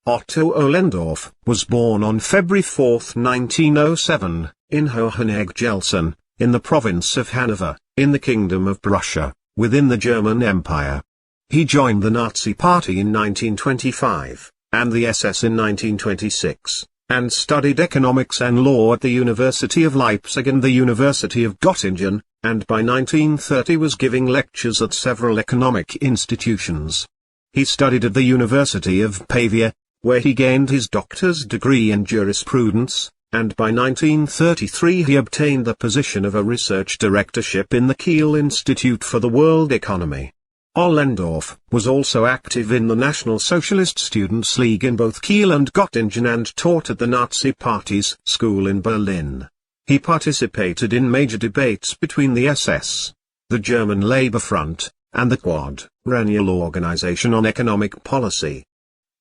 Otto Ohlendorf, was born on February 4, 1907, in Hohenegg-Gelsen, in the province of Hanover, in the Kingdom of Prussia, within the German Empire. He joined the Nazi Party in 1925, and the SS in 1926, and studied economics and law at the University of Leipzig and the University of Göttingen, and by 1930 was giving lectures at several economic institutions. He studied at the University of Pavia, where he gained his doctor's degree in jurisprudence, and by 1933 he obtained the position of a research directorship in the Kiel Institute for the World Economy. Ohlendorf was also active in the National Socialist Students' League in both Kiel and Göttingen and taught at the Nazi Party's school in Berlin. He participated in major debates between the SS, the German Labour Front, and the Quadrennial Organization on Economic Policy.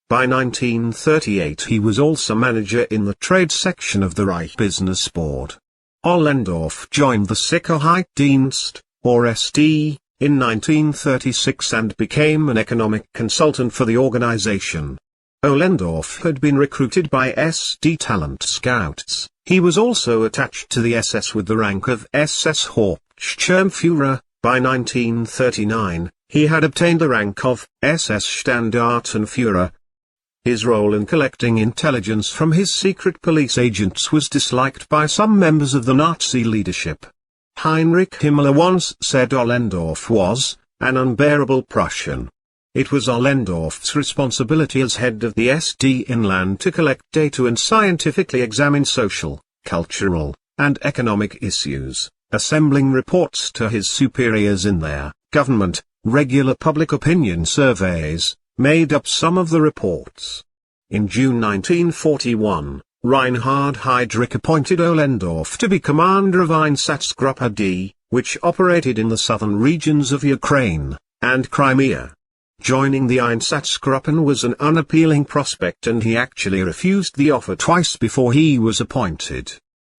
By 1938 he was also manager in the trade section of the Reich Business Board. Ohlendorf joined the Sicherheitsdienst, or SD, in 1936 and became an economic consultant for the organization. Ohlendorf had been recruited by SD talent scouts. He was also attached to the SS with the rank of SS Hauptsturmführer. By 1939, he had obtained the rank of SS Standartenführer. His role in collecting intelligence from his secret police agents was disliked by some members of the Nazi leadership. Heinrich Himmler once said Ohlendorf was an unbearable Prussian. It was Ohlendorf's responsibility as head of the SD Inland to collect data and scientifically examine social, cultural, and economic issues, assembling reports to his superiors in their government. Regular public opinion surveys made up some of the reports. In June 1941, Reinhard Heydrich appointed Ohlendorf to be commander of Einsatzgruppe D, which operated in the southern regions of Ukraine and Crimea. Joining the Einsatzgruppen was an unappealing prospect and he actually refused the offer twice before he was appointed.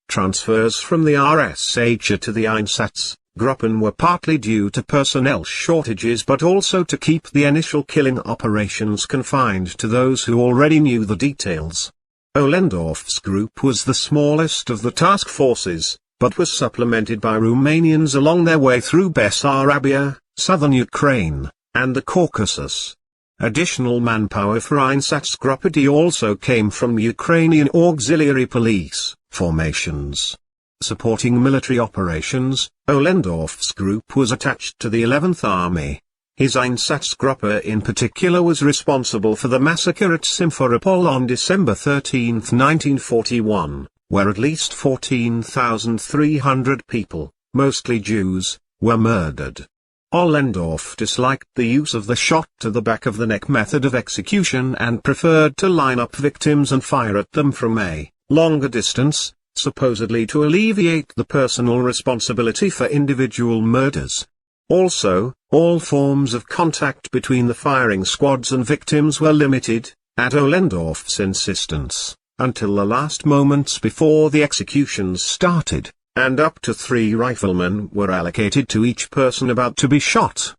Transfers from the RSH to the Einsatzgruppen were partly due to personnel shortages but also to keep the initial killing operations confined to those who already knew the details. Ohlendorf's group was the smallest of the task forces, but was supplemented by Romanians along their way through Bessarabia, southern Ukraine, and the Caucasus. Additional manpower for Einsatzgruppe D also came from Ukrainian auxiliary police formations. Supporting military operations, Ohlendorf's group was attached to the 11th Army. His Einsatzgruppe in particular was responsible for the massacre at Simferopol on December 13, 1941, where at least 14,300 people, mostly Jews, were murdered. Ohlendorf disliked the use of the shot to the back of the neck method of execution and preferred to line up victims and fire at them from a longer distance, supposedly to alleviate the personal responsibility for individual murders. Also, all forms of contact between the firing squads and victims were limited, at Ohlendorf's insistence, until the last moments before the executions started, and up to 3 riflemen were allocated to each person about to be shot.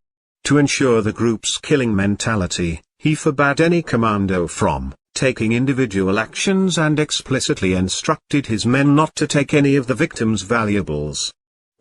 To ensure the group's killing mentality, he forbade any commando from taking individual actions and explicitly instructed his men not to take any of the victims' valuables.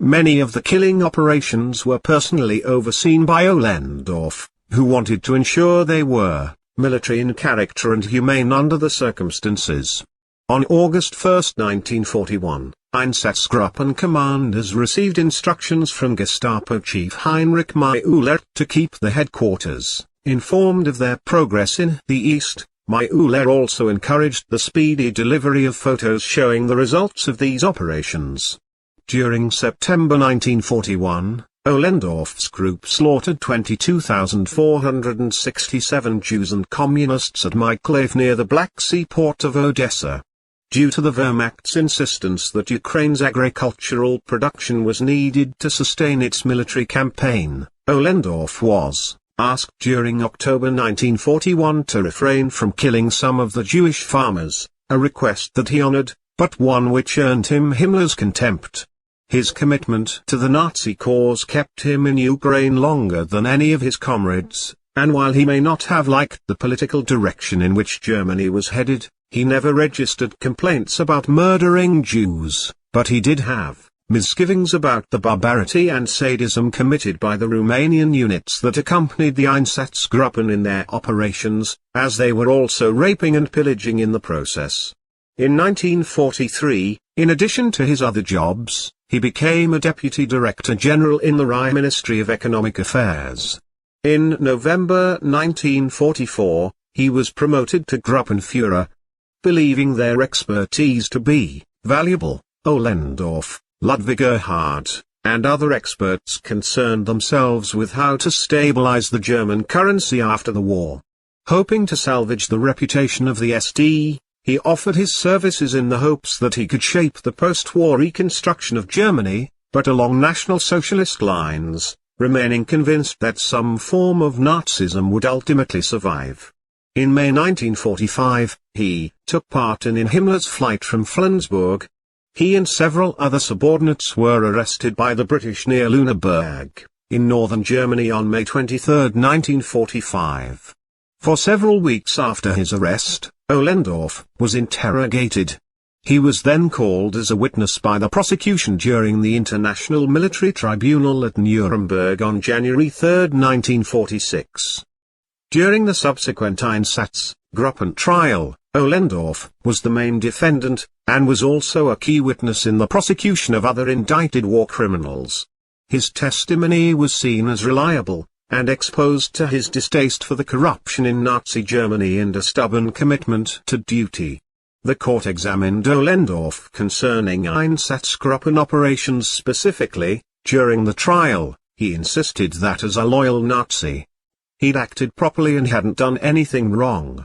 Many of the killing operations were personally overseen by Ohlendorf, who wanted to ensure they were military in character and humane under the circumstances. On August 1, 1941, Einsatzgruppen commanders received instructions from Gestapo Chief Heinrich Müller to keep the headquarters informed of their progress in the east. Müller also encouraged the speedy delivery of photos showing the results of these operations. During September 1941, Ohlendorf's group slaughtered 22,467 Jews and Communists at Mykolaiv near the Black Sea port of Odessa. Due to the Wehrmacht's insistence that Ukraine's agricultural production was needed to sustain its military campaign, Ohlendorf was asked during October 1941 to refrain from killing some of the Jewish farmers, a request that he honored, but one which earned him Himmler's contempt. His commitment to the Nazi cause kept him in Ukraine longer than any of his comrades, and while he may not have liked the political direction in which Germany was headed, he never registered complaints about murdering Jews, but he did have misgivings about the barbarity and sadism committed by the Romanian units that accompanied the Einsatzgruppen in their operations, as they were also raping and pillaging in the process. In 1943, in addition to his other jobs, he became a Deputy Director General in the Reich Ministry of Economic Affairs. In November 1944, he was promoted to Gruppenführer. Believing their expertise to be valuable, Ohlendorf, Ludwig Erhard, and other experts concerned themselves with how to stabilize the German currency after the war. Hoping to salvage the reputation of the SD, he offered his services in the hopes that he could shape the post-war reconstruction of Germany, but along National Socialist lines, remaining convinced that some form of Nazism would ultimately survive. In May 1945, he took part in Himmler's flight from Flensburg. He and several other subordinates were arrested by the British near Nuremberg, in northern Germany on May 23, 1945. For several weeks after his arrest, Ohlendorf was interrogated. He was then called as a witness by the prosecution during the International Military Tribunal at Nuremberg on January 3, 1946. During the subsequent Einsatzgruppen trial, Ohlendorf was the main defendant, and was also a key witness in the prosecution of other indicted war criminals. His testimony was seen as reliable, and exposed to his distaste for the corruption in Nazi Germany and a stubborn commitment to duty. The court examined Ohlendorf concerning Einsatzgruppen operations specifically. During the trial, he insisted that as a loyal Nazi, he'd acted properly and hadn't done anything wrong.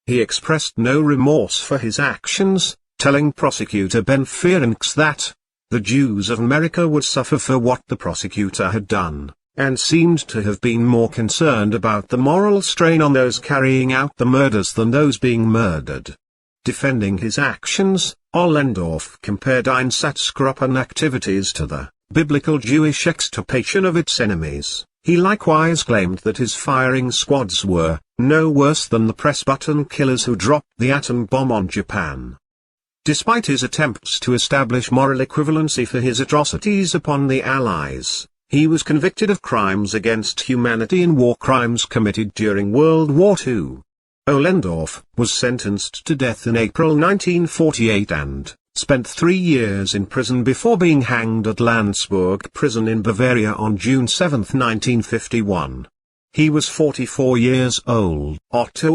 He expressed no remorse for his actions, telling prosecutor Ben Ferencz that the Jews of America would suffer for what the prosecutor had done, and seemed to have been more concerned about the moral strain on those carrying out the murders than those being murdered. Defending his actions, Ohlendorf compared Einsatzgruppen activities to the biblical Jewish extirpation of its enemies. He likewise claimed that his firing squads were no worse than the press-button killers who dropped the atom bomb on Japan. Despite his attempts to establish moral equivalency for his atrocities upon the Allies, he was convicted of crimes against humanity and war crimes committed during World War II. Ohlendorf was sentenced to death in April 1948 and spent 3 years in prison before being hanged at Landsberg prison in Bavaria on June 7, 1951. He was 44 years old. Otto